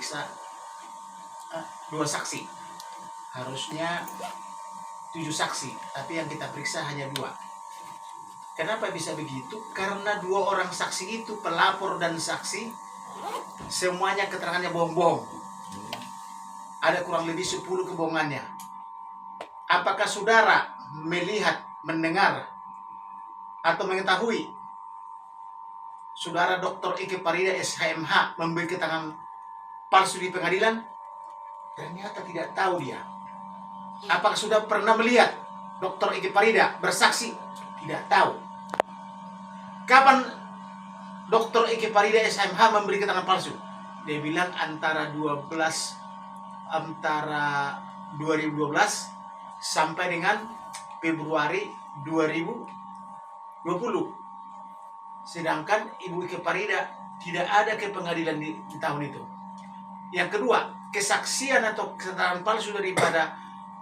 periksa 2 saksi. Harusnya 7 saksi, tapi yang kita periksa hanya 2. Kenapa bisa begitu? Karena 2 orang saksi itu, pelapor dan saksi, semuanya keterangannya bohong-bohong. Ada kurang lebih 10 kebohongannya. Apakah saudara melihat, mendengar, atau mengetahui saudara Dr. Ike Parida SHMH memberi keterangan palsu di pengadilan? Ternyata tidak tahu dia. Apakah sudah pernah melihat Dr. Ike Parida bersaksi? Tidak tahu. Kapan Dr. Ike Parida SHMH memberi keterangan palsu? Dia bilang antara 2012 sampai dengan Februari 2020. Sedangkan Ibu Ike Parida tidak ada ke pengadilan di tahun itu. Yang kedua, kesaksian atau keterangan palsu daripada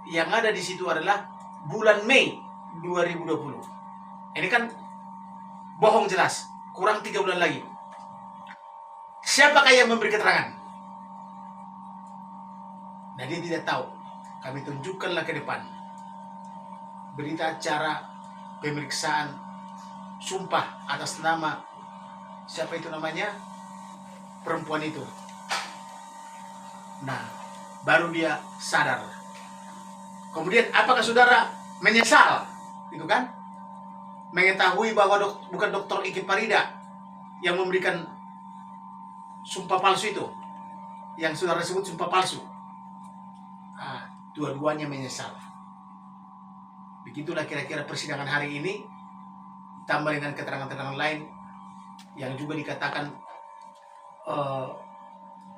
yang ada di situ adalah bulan Mei 2020. Ini kan bohong jelas, kurang 3 bulan lagi. Siapakah yang memberi keterangan? Nah, dia tidak tahu. Kami tunjukkanlah ke depan berita acara pemeriksaan sumpah atas nama siapa itu namanya, perempuan itu. Nah, baru dia sadar. Kemudian apakah saudara menyesal, gitu kan, mengetahui bahwa bukan Dr. Ike Parida yang memberikan sumpah palsu itu, yang saudara sebut sumpah palsu? Dua-duanya menyesal. Begitulah kira-kira persidangan hari ini, tambah dengan keterangan-keterangan lain yang juga dikatakan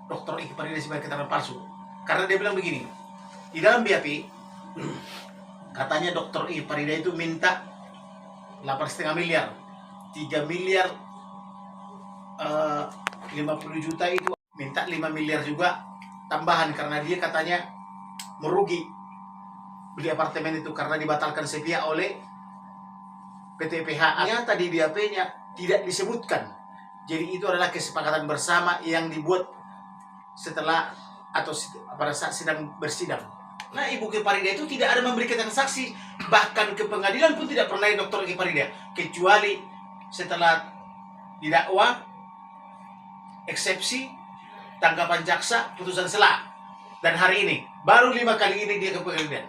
Dr. Ike Parida sebagai keterangan palsu. Karena dia bilang begini, di dalam BAP katanya Dr. Ike Parida itu minta 8,5 miliar, 3 miliar 50 juta itu, minta 5 miliar juga tambahan karena dia katanya merugi beli apartemen itu karena dibatalkan sepihak oleh PT PHA. Ternyata di BAP-nya tidak disebutkan. Jadi itu adalah kesepakatan bersama yang dibuat setelah atau pada saat sedang bersidang. Nah, Ibu Ike Parida itu tidak ada memberikan saksi, bahkan ke pengadilan pun tidak pernah Dr. Ike Parida, kecuali setelah didakwa, eksepsi, tanggapan jaksa, putusan sela, dan hari ini baru 5 kali ini dia ke pengadilan.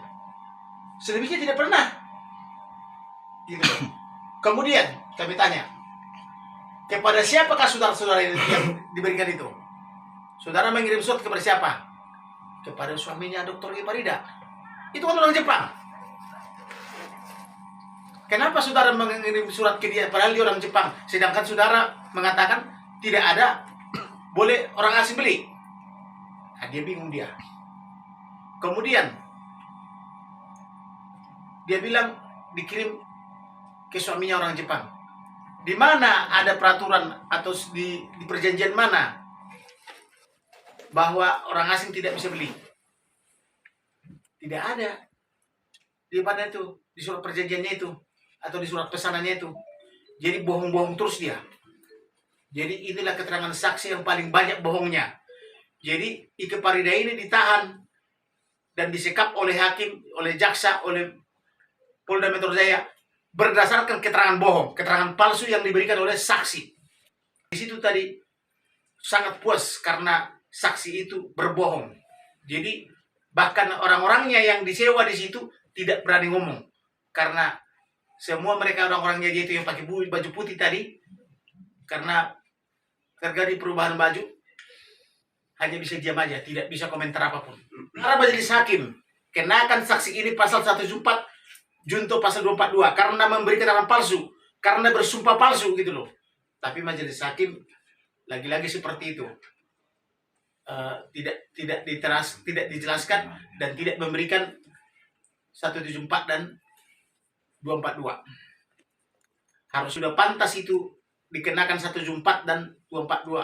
Selebihnya tidak pernah. Gitu. Kemudian kami tanya, kepada siapakah saudara-saudara yang diberikan itu? Saudara mengirim surat kepada siapa? Kepada suaminya Dr. Ike Parida. Itu kan orang Jepang. Kenapa saudara mengirim surat ke dia padahal dia orang Jepang, sedangkan saudara mengatakan tidak ada boleh orang asing beli? Nah, dia bingung dia. Kemudian dia bilang dikirim ke suaminya orang Jepang. Di mana ada peraturan atau di perjanjian mana bahwa orang asing tidak bisa beli? Tidak ada. Di mana itu? Di surat perjanjiannya itu atau di surat pesanannya itu. Jadi bohong-bohong terus dia. Jadi inilah keterangan saksi yang paling banyak bohongnya. Jadi Ike Parida ini ditahan dan disekap oleh hakim, oleh jaksa, oleh Polda Metro Jaya berdasarkan keterangan bohong, keterangan palsu yang diberikan oleh saksi. Di situ tadi sangat puas karena saksi itu berbohong. Jadi bahkan orang-orangnya yang disewa di situ tidak berani ngomong karena semua mereka orang-orangnya dia itu yang pakai baju putih tadi, karena terjadi perubahan baju hanya bisa diam aja, tidak bisa komentar apapun. Karena majelis hakim kenakan saksi ini pasal 114 junto pasal 242 karena memberi keterangan palsu, karena bersumpah palsu gitu loh. Tapi majelis hakim lagi-lagi seperti itu, tidak dijelaskan dan tidak memberikan 174 dan 242. Harus sudah pantas itu dikenakan 174 dan 242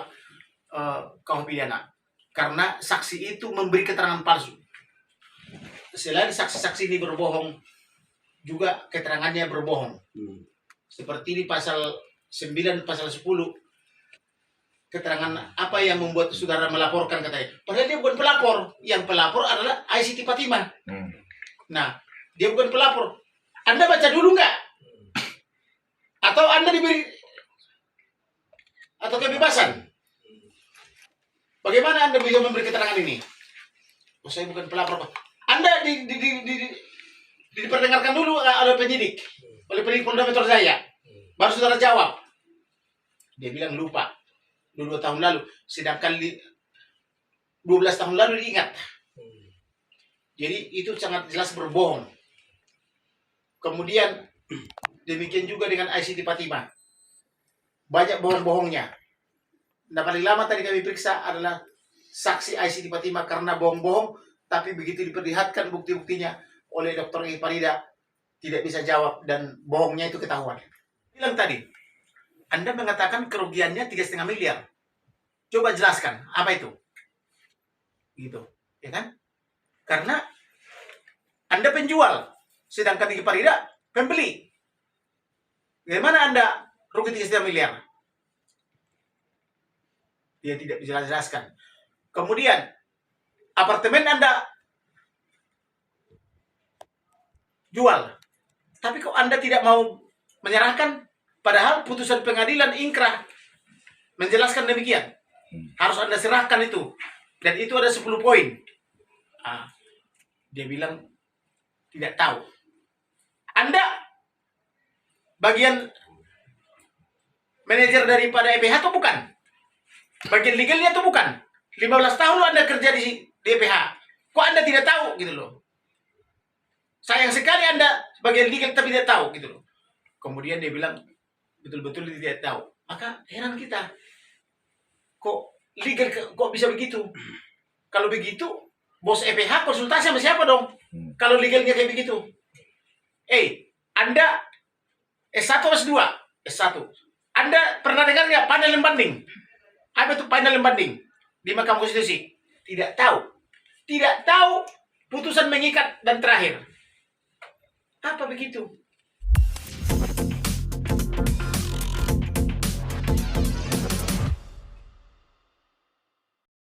KUH pidana karena saksi itu memberi keterangan palsu. Selain saksi-saksi ini berbohong, juga keterangannya berbohong. Seperti di pasal 9, pasal 10, keterangan apa yang membuat saudara melaporkan katanya. Padahal dia bukan pelapor. Yang pelapor adalah ICT Fatima. Nah, dia bukan pelapor. Anda baca dulu nggak? Atau Anda diberi atau kebebasan? Bagaimana Anda bisa memberi keterangan ini? Oh, saya bukan pelapor. Anda diperdengarkan dulu oleh penyidik Polda Metro Jaya. Baru saudara jawab. Dia bilang lupa. 2 tahun lalu. Sedangkan 12 tahun lalu diingat. Jadi itu sangat jelas berbohong. Kemudian demikian juga dengan ICT Fatima. Banyak bohong-bohongnya. Nah, paling lama tadi kami periksa adalah saksi ICT Fatima karena bohong-bohong, tapi begitu diperlihatkan bukti-buktinya oleh Dr. Farida tidak bisa jawab dan bohongnya itu ketahuan. Bilang tadi, Anda mengatakan kerugiannya 3,5 miliar. Coba jelaskan, apa itu? Gitu, ya kan? Karena Anda penjual, sedangkan Diki Farida pembeli. Bagaimana Anda rugi 3,5 miliar? Dia tidak bisa jelaskan. Kemudian, apartemen Anda jual. Tapi kok Anda tidak mau menyerahkan? Padahal putusan pengadilan ingkrah menjelaskan demikian. Harus Anda serahkan itu. Dan itu ada 10 poin. Dia bilang tidak tahu. Anda bagian manajer daripada EPH atau bukan? Bagian legalnya atau bukan? 15 tahun lo Anda kerja di EPH. Kok Anda tidak tahu gitu loh? Sayang sekali Anda bagian legal tapi tidak tahu gitu loh. Kemudian dia bilang betul-betul tidak tahu. Maka heran kita. Kok legal kok bisa begitu? Kalau begitu, bos EPH konsultasi sama siapa dong? Kalau legalnya kayak begitu. Anda S1 atau S2? S1. Anda pernah dengar nggak panel banding? Apa itu panel banding di Mahkamah Konstitusi? Tidak tahu. Tidak tahu putusan mengikat dan terakhir. Apa begitu?